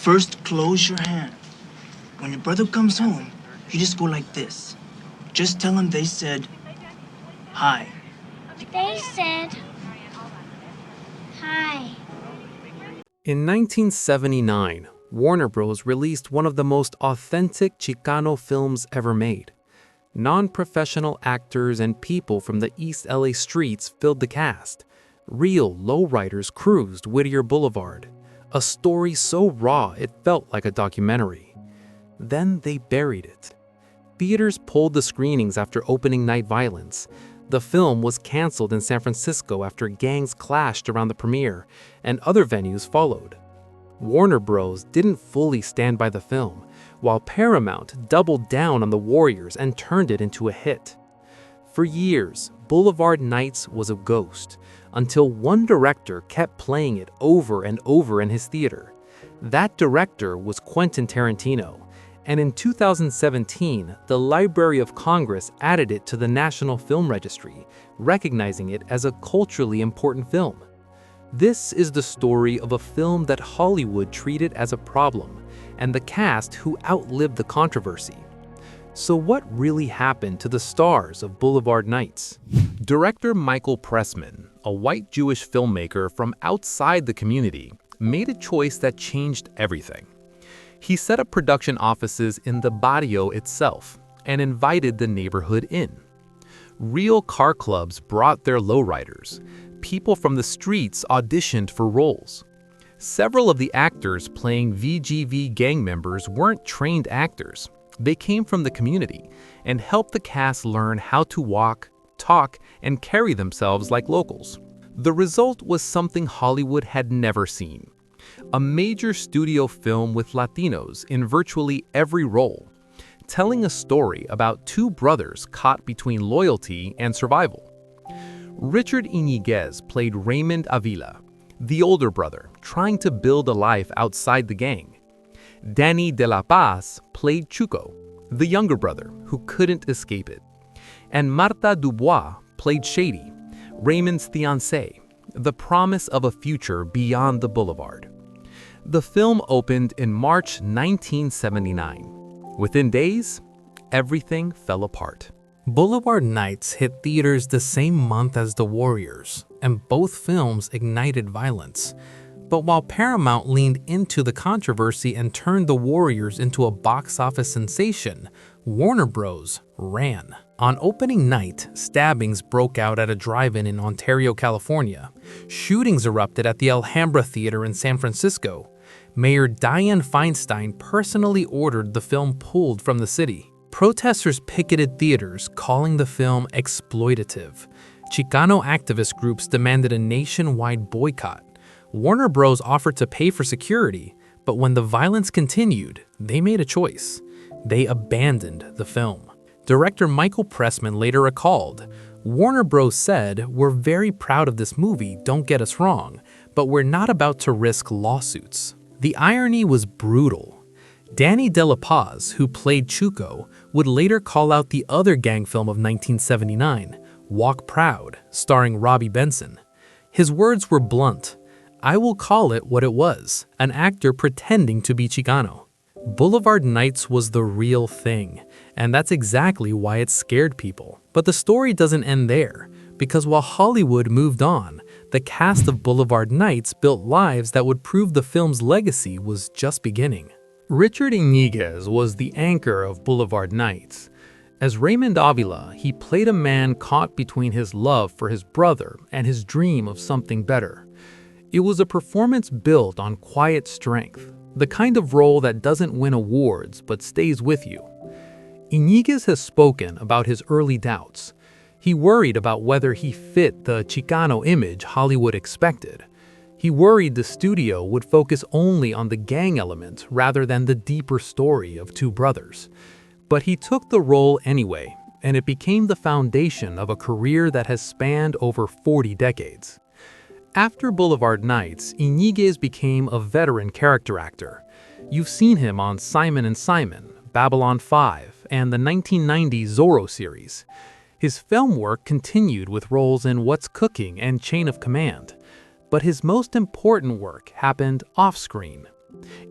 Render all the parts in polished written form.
First, close your hand. When your brother comes home, you just go like this. Just tell him they said, hi. They said, hi. In 1979, Warner Bros. Released one of the most authentic Chicano films ever made. Non-professional actors and people from the East LA streets filled the cast. Real lowriders cruised Whittier Boulevard. A story so raw it felt like a documentary. Then they buried it. Theaters pulled the screenings after opening night violence. The film was canceled in San Francisco after gangs clashed around the premiere, and other venues followed. Warner Bros. Didn't fully stand by the film, while Paramount doubled down on the Warriors and turned it into a hit. For years, Boulevard Nights was a ghost, until one director kept playing it over and over in his theater. That director was Quentin Tarantino, and in 2017, the Library of Congress added it to the National Film Registry, recognizing it as a culturally important film. This is the story of a film that Hollywood treated as a problem, and the cast who outlived the controversy. So what really happened to the stars of Boulevard Nights? Director Michael Pressman, a white Jewish filmmaker from outside the community, made a choice that changed everything. He set up production offices in the barrio itself and invited the neighborhood in. Real car clubs brought their lowriders. People from the streets auditioned for roles. Several of the actors playing VGV gang members weren't trained actors. They came from the community and helped the cast learn how to walk, talk, and carry themselves like locals. The result was something Hollywood had never seen. A major studio film with Latinos in virtually every role, telling a story about two brothers caught between loyalty and survival. Richard Yniguez played Raymond Avila, the older brother trying to build a life outside the gang. Danny De La Paz played Chuco, the younger brother who couldn't escape it. And Marta DuBois played Shady, Raymond's fiancée, the promise of a future beyond the boulevard. The film opened in March 1979. Within days, everything fell apart. Boulevard Nights hit theaters the same month as The Warriors, and both films ignited violence. But while Paramount leaned into the controversy and turned The Warriors into a box office sensation, Warner Bros. Ran. On opening night, stabbings broke out at a drive-in in Ontario, California. Shootings erupted at the Alhambra Theater in San Francisco. Mayor Dianne Feinstein personally ordered the film pulled from the city. Protesters picketed theaters, calling the film exploitative. Chicano activist groups demanded a nationwide boycott. Warner Bros. Offered to pay for security, but when the violence continued, they made a choice. They abandoned the film. Director Michael Pressman later recalled, "Warner Bros. Said, we're very proud of this movie, don't get us wrong, but we're not about to risk lawsuits." The irony was brutal. Danny De La Paz, who played Chuco, would later call out the other gang film of 1979, Walk Proud, starring Robbie Benson. His words were blunt. "I will call it what it was, an actor pretending to be Chicano." Boulevard Nights was the real thing, and that's exactly why it scared people. But the story doesn't end there, because while Hollywood moved on, the cast of Boulevard Nights built lives that would prove the film's legacy was just beginning. Richard Yniguez was the anchor of Boulevard Nights. As Raymond Avila, he played a man caught between his love for his brother and his dream of something better. It was a performance built on quiet strength, the kind of role that doesn't win awards but stays with you. Yniguez has spoken about his early doubts. He worried about whether he fit the Chicano image Hollywood expected. He worried the studio would focus only on the gang element rather than the deeper story of two brothers. But he took the role anyway, and it became the foundation of a career that has spanned over 40 decades. After Boulevard Nights, Yniguez became a veteran character actor. You've seen him on Simon & Simon, Babylon 5, and the 1990 Zorro series. His film work continued with roles in What's Cooking and Chain of Command. But his most important work happened off-screen,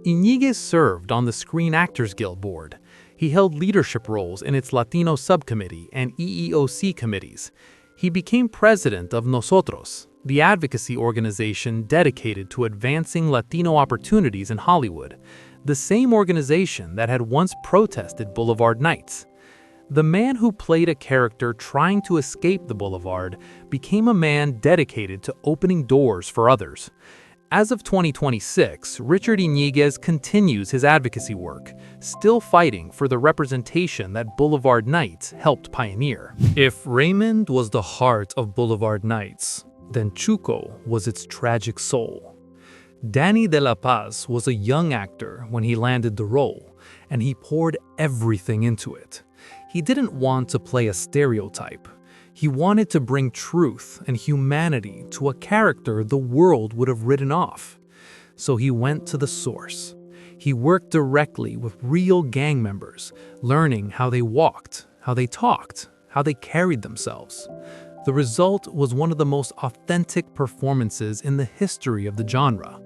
Yniguez served on the Screen Actors Guild board. He held leadership roles in its Latino subcommittee and EEOC committees. He became president of Nosotros, the advocacy organization dedicated to advancing Latino opportunities in Hollywood, the same organization that had once protested Boulevard Nights. The man who played a character trying to escape the boulevard became a man dedicated to opening doors for others. As of 2026, Richard Yniguez continues his advocacy work, still fighting for the representation that Boulevard Nights helped pioneer. If Raymond was the heart of Boulevard Nights, then Chuco was its tragic soul. Danny De La Paz was a young actor when he landed the role, and he poured everything into it. He didn't want to play a stereotype. He wanted to bring truth and humanity to a character the world would have written off. So he went to the source. He worked directly with real gang members, learning how they walked, how they talked, how they carried themselves. The result was one of the most authentic performances in the history of the genre.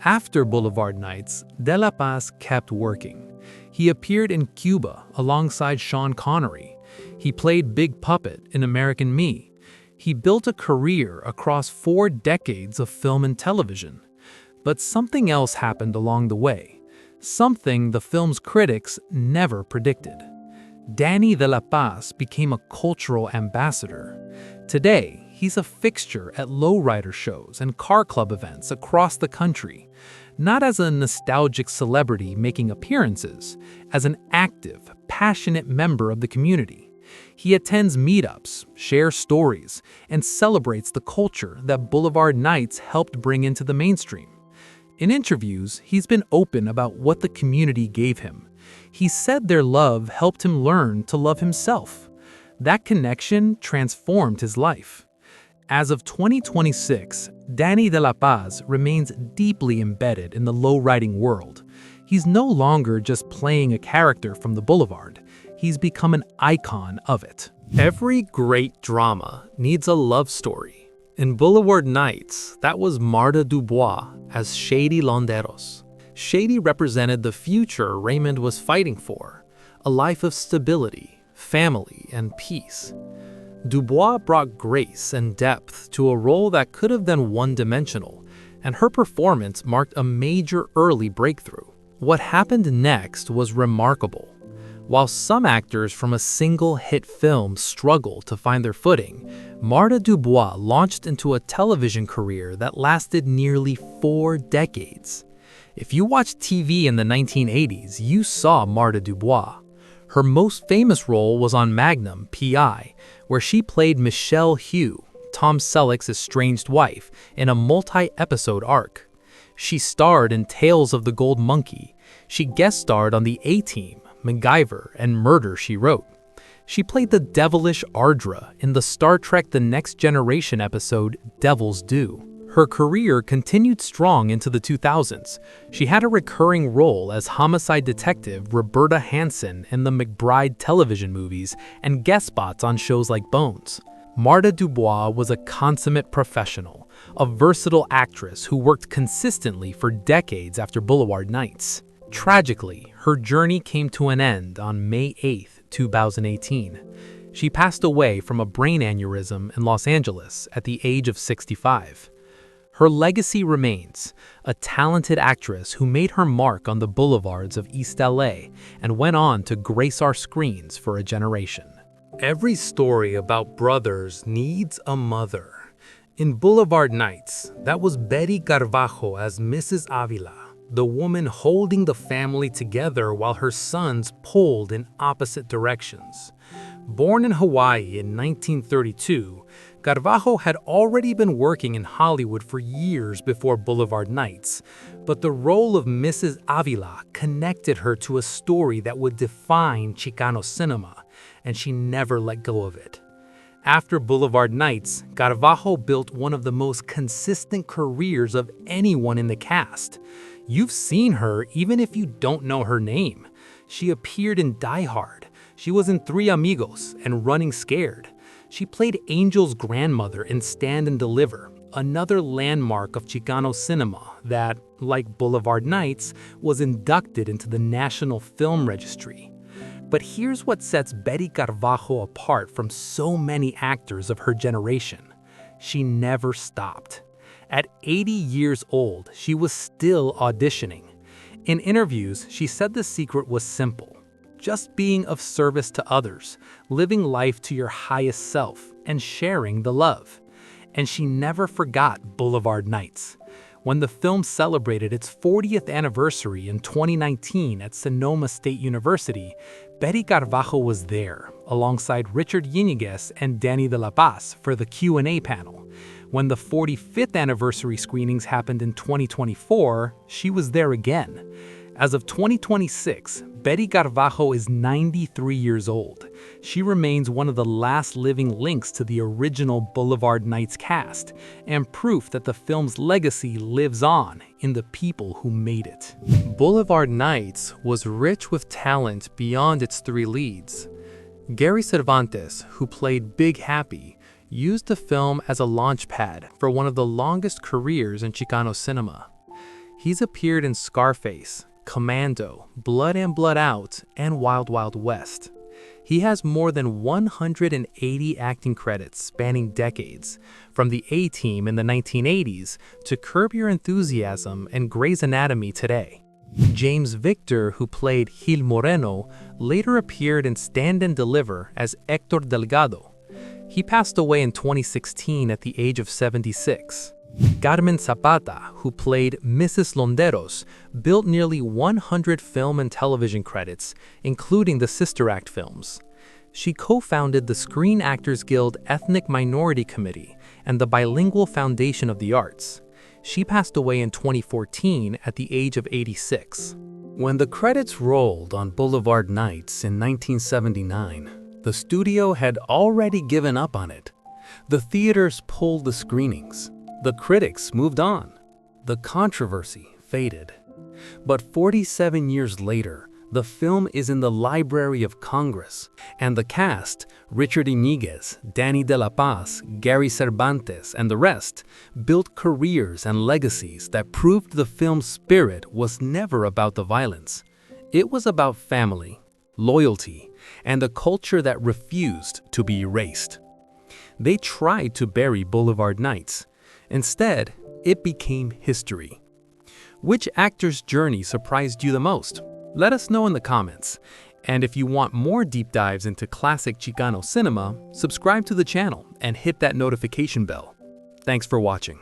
After Boulevard Nights, De La Paz kept working. He appeared in Cuba alongside Sean Connery. He played Big Puppet in American Me. He built a career across 4 decades of film and television. But something else happened along the way, something the film's critics never predicted. Danny De La Paz became a cultural ambassador. Today, he's a fixture at lowrider shows and car club events across the country, not as a nostalgic celebrity making appearances, as an active, passionate member of the community. He attends meetups, shares stories, and celebrates the culture that Boulevard Nights helped bring into the mainstream. In interviews, he's been open about what the community gave him. He said their love helped him learn to love himself. That connection transformed his life. As of 2026, Danny De La Paz remains deeply embedded in the lowriding world. He's no longer just playing a character from the boulevard. He's become an icon of it. Every great drama needs a love story. In Boulevard Nights, that was Marta DuBois as Shady Londeros. Shady represented the future Raymond was fighting for, a life of stability, family, and peace. DuBois brought grace and depth to a role that could have been one-dimensional, and her performance marked a major early breakthrough. What happened next was remarkable. While some actors from a single hit film struggle to find their footing, Marta DuBois launched into a television career that lasted nearly 4 decades. If you watched TV in the 1980s, you saw Marta DuBois. Her most famous role was on Magnum, P.I., where she played Michelle Hugh, Tom Selleck's estranged wife, in a multi-episode arc. She starred in Tales of the Gold Monkey. She guest-starred on The A-Team, MacGyver, and Murder, She Wrote. She played the devilish Ardra in the Star Trek The Next Generation episode Devil's Due. Her career continued strong into the 2000s. She had a recurring role as homicide detective Roberta Hanson in the McBride television movies and guest spots on shows like Bones. Marta DuBois was a consummate professional, a versatile actress who worked consistently for decades after Boulevard Nights. Tragically, her journey came to an end on May 8, 2018. She passed away from a brain aneurysm in Los Angeles at the age of 65. Her legacy remains, a talented actress who made her mark on the boulevards of East LA and went on to grace our screens for a generation. Every story about brothers needs a mother. In Boulevard Nights, that was Betty Carvalho as Mrs. Avila, the woman holding the family together while her sons pulled in opposite directions. Born in Hawaii in 1932, Carvalho had already been working in Hollywood for years before Boulevard Nights, but the role of Mrs. Avila connected her to a story that would define Chicano cinema, and she never let go of it. After Boulevard Nights, Carvalho built one of the most consistent careers of anyone in the cast. You've seen her even if you don't know her name. She appeared in Die Hard. She was in Three Amigos and Running Scared. She played Angel's grandmother in Stand and Deliver, another landmark of Chicano cinema that, like Boulevard Nights, was inducted into the National Film Registry. But here's what sets Betty Carvalho apart from so many actors of her generation. She never stopped. At 80 years old, she was still auditioning. In interviews, she said the secret was simple: just being of service to others, living life to your highest self, and sharing the love. And she never forgot Boulevard Nights. When the film celebrated its 40th anniversary in 2019 at Sonoma State University, Betty Carvalho was there, alongside Richard Yniguez and Danny De La Paz for the Q&A panel. When the 45th anniversary screenings happened in 2024, she was there again. As of 2026, Betty Carvalho is 93 years old. She remains one of the last living links to the original Boulevard Nights cast, and proof that the film's legacy lives on in the people who made it. Boulevard Nights was rich with talent beyond its three leads. Gary Cervantes, who played Big Happy, used the film as a launchpad for one of the longest careers in Chicano cinema. He's appeared in Scarface, Commando, Blood and Blood Out, and Wild Wild West. He has more than 180 acting credits spanning decades, from the A-Team in the 1980s to Curb Your Enthusiasm and Grey's Anatomy today. James Victor, who played Gil Moreno, later appeared in Stand and Deliver as Hector Delgado. He passed away in 2016 at the age of 76. Carmen Zapata, who played Mrs. Londeros, built nearly 100 film and television credits, including the Sister Act films. She co-founded the Screen Actors Guild Ethnic Minority Committee and the Bilingual Foundation of the Arts. She passed away in 2014 at the age of 86. When the credits rolled on Boulevard Nights in 1979, the studio had already given up on it. The theaters pulled the screenings. The critics moved on. The controversy faded. But 47 years later, the film is in the Library of Congress, and the cast, Richard Yniguez, Danny De La Paz, Gary Cervantes, and the rest, built careers and legacies that proved the film's spirit was never about the violence. It was about family, loyalty, and a culture that refused to be erased. They tried to bury Boulevard Nights. Instead, it became history. Which actor's journey surprised you the most? Let us know in the comments. And if you want more deep dives into classic Chicano cinema, subscribe to the channel and hit that notification bell. Thanks for watching.